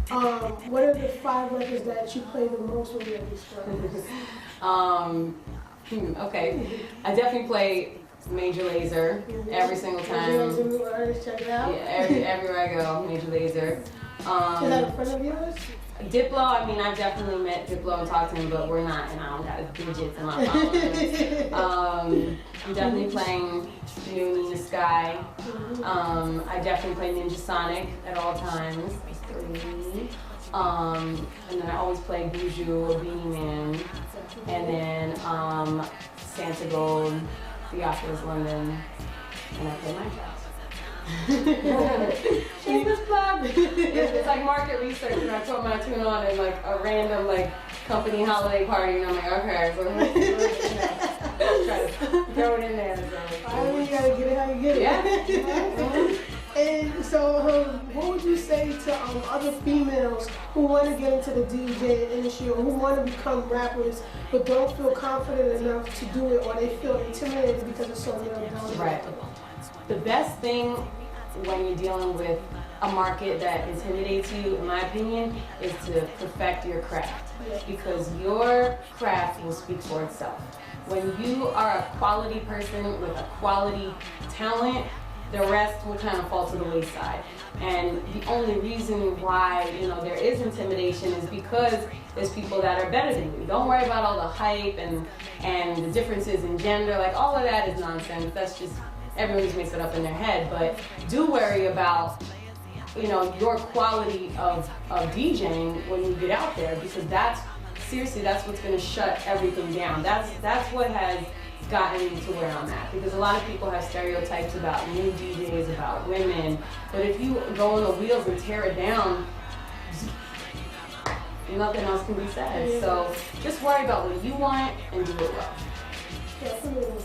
What are the 5 records that you play the most when you're at these shows? Okay, I definitely play Major Lazer every single time. Check it out. Yeah, everywhere I go, Major Lazer. Is that a friend of yours? Diplo, I mean, I've definitely met Diplo and talked to him, but we're not, and I don't got his digits in my phone. I'm definitely playing new Nina Sky. I definitely play Ninja Sonic at all times. That's 3. And then I always play Buju or Beanie Man. And then Santa Gold, Theophilus London, and I play my tracks. Shameless plug. It's like market research, and I put my tune on in like a random like company holiday party, and I'm like, okay, so try to throw it in there. So. I mean, you gotta get it how you get it. Yeah. And so, what would you say to other females who want to get into the DJ industry or who want to become rappers but don't feel confident enough to do it, or they feel intimidated because it's so male dominated? Right. The best thing when you're dealing with a market that intimidates you, in my opinion, is to perfect your craft, because your craft will speak for itself. When you are a quality person with a quality talent, the rest will kind of fall to the wayside. And the only reason why, there is intimidation is because there's people that are better than you. Don't worry about all the hype and the differences in gender. Like, all of that is nonsense. That's just, everyone just makes it up in their head. But do worry about, your quality of DJing when you get out there, because that's what's going to shut everything down. That's what has gotten me to where I'm at, because a lot of people have stereotypes about new DJs, about women, but if you go on the wheels and tear it down, nothing else can be said. So just worry about what you want and do it well. Definitely.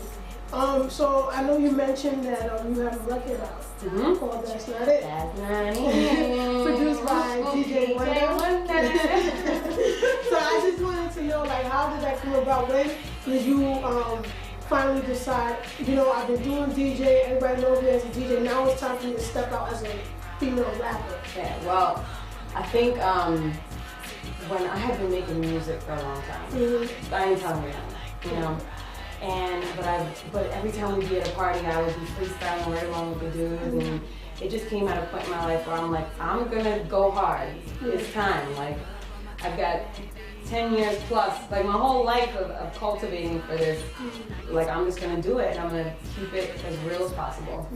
So I know you mentioned that you have a record out called That's Not It. That's Not It. Produced by DJ Wonder. So I just wanted to know, how did that come about? When did you finally decide, I've been doing DJ, everybody knows me as a DJ, now it's time for me to step out as a female rapper? Yeah, well, I think when I had been making music for a long time, I ain't telling you, but every time we'd be at a party, I would be freestyling right along with the dudes, and it just came at a point in my life where I'm like, I'm gonna go hard. It's time. Like, I've got 10 years plus, like my whole life of cultivating for this. Like, I'm just gonna do it, and I'm gonna keep it as real as possible,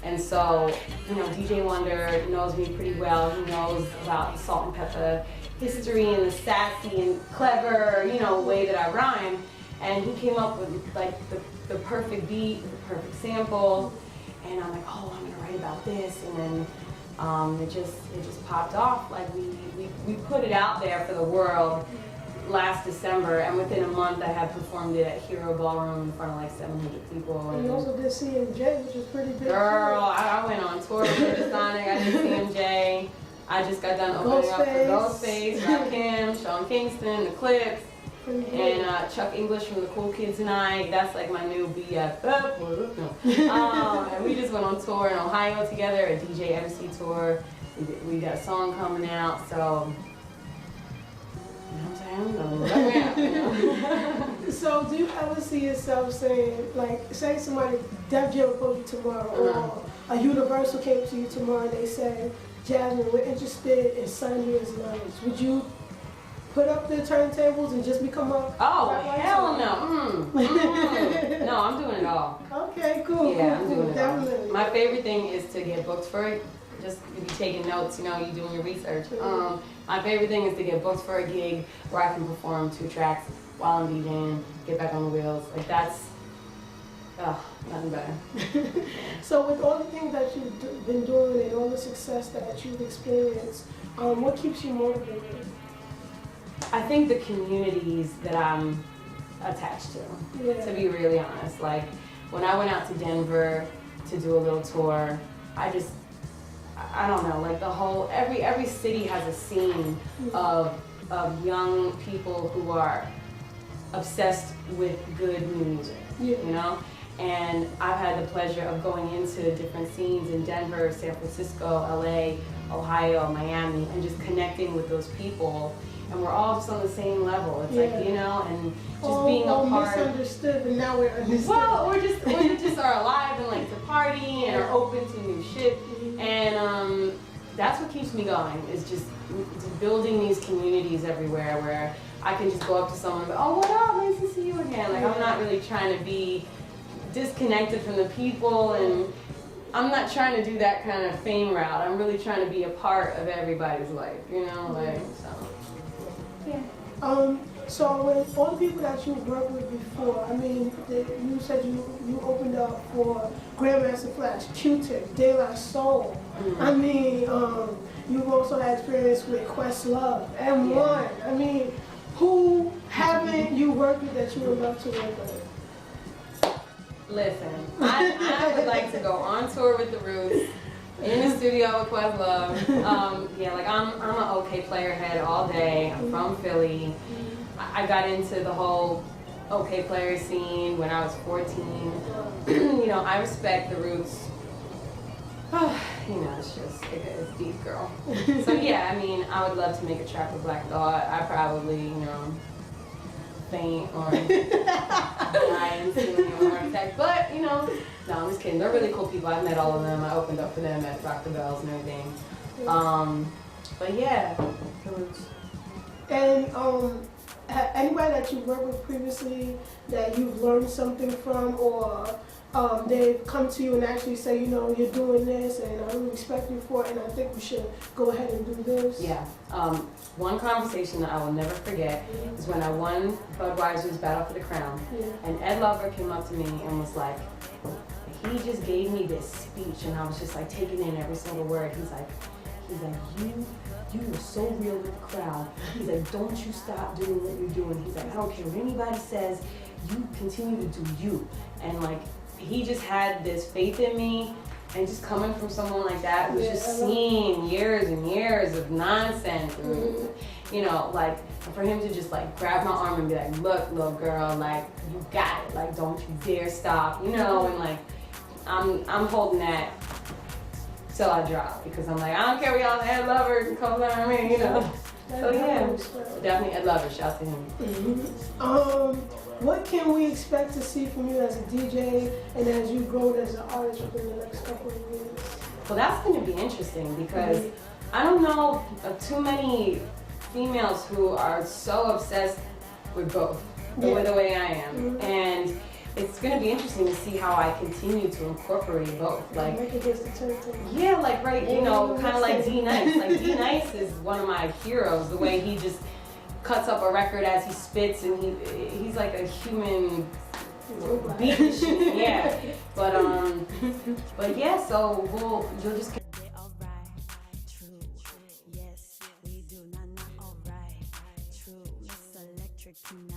And so, DJ Wonder knows me pretty well. He knows about the salt and pepper history and the sassy and clever, way that I rhyme. And he came up with like the perfect beat, the perfect sample, and I'm like, oh, I'm gonna write about this, and then it just popped off. Like we put it out there for the world last December, and within a month I had performed it at Hero Ballroom in front of like 700 people. And you also did CMJ, which is pretty big. Girl, I went on tour with Ninja Sonic. I did CMJ. I just got done opening up for Ghostface, Rakim, Sean Kingston, The Clips. And Chuck English from the Cool Kids Night. That's like my new BFF. And we just went on tour in Ohio together, a DJ MC tour. We got a song coming out, so So do you ever see yourself saying, say somebody, Def Jam approached you tomorrow, or a Universal came to you tomorrow and they said, Jasmine, we're interested in signing you as an artist. Would you put up the turntables and just become a hell no. No, I'm doing it all. Okay, cool. Yeah, I'm cool, doing it definitely. all. My favorite thing is to get booked for it. Just you be taking notes, you doing your research. My favorite thing is to get booked for a gig where I can perform 2 tracks while I'm DJing, get back on the wheels. Like, that's nothing better. So with all the things that you've been doing and all the success that you've experienced, what keeps you motivated? I think the communities that I'm attached to be really honest. Like, when I went out to Denver to do a little tour, I don't know, like every city has a scene of young people who are obsessed with good new music, And I've had the pleasure of going into different scenes in Denver, San Francisco, LA, Ohio, Miami, and just connecting with those people. And we're all just on the same level. It's like, you know, and just being a part. Misunderstood, but now we're understood. Well, we just are alive and like to party and are open to new shit. And that's what keeps me going, is just building these communities everywhere where I can just go up to someone and go, oh, what up? Nice to see you again. Like, I'm not really trying to be disconnected from the people, and I'm not trying to do that kind of fame route. I'm really trying to be a part of everybody's life, you know, like, so, yeah. So with all the people that you've worked with before, I mean, you said you opened up for Grandmaster Flash, Q-Tip, De La Soul. I mean, you've also had experience with Questlove, M1. I mean, who haven't you worked with that you would love to work with? Listen, I would like to go on tour with the Roots, in the studio with Questlove. Yeah, like I'm an OK player head all day. I'm from Philly. I got into the whole OK player scene when I was 14. You know, I respect the Roots. You know, it's deep, girl. So yeah, I mean, I would love to make a track with Black Thought. I probably, you know, faint or die in seeing a heart attack. But, you know, no, I'm just kidding. They're really cool people. I've met all of them. I opened up for them at Rock the Bells and everything. But yeah, the Roots. And anybody that you worked with previously that you've learned something from, or they've come to you and actually say, you know, you're doing this and I really respect you for it and I think we should go ahead and do this? Yeah. One conversation that I will never forget is when I won Budweiser's Battle for the Crown. And Ed Lover came up to me and was like, he just gave me this speech and I was just like taking in every single word. He's like, you were so real with the crowd. He's like, don't you stop doing what you're doing. He's like, I don't care what anybody says, you continue to do you. And like, he just had this faith in me, and just coming from someone like that who's just seen years and years of nonsense, and, you know, like, for him to just like grab my arm and be like, look, little girl, like, you got it, like, don't you dare stop, you know, and like, I'm holding that till I drop, because I'm like, I don't care, we all Ed Lover can come down me, you know. So yeah, definitely Ed Lover, shout to him. What can we expect to see from you as a DJ and as you grow as an artist within the next couple of years? Well, that's going to be interesting, because I don't know of too many females who are so obsessed with both the way I am. And it's going to be interesting to see how I continue to incorporate both. Like, yeah, like, right, you know, kind of like D-Nice. Like, D-Nice is one of my heroes, the way he just cuts up a record as he spits, and he's like a human beat machine, yeah. But yeah, so you'll just. Yes, we do not alright. True, Miss Electric tonight.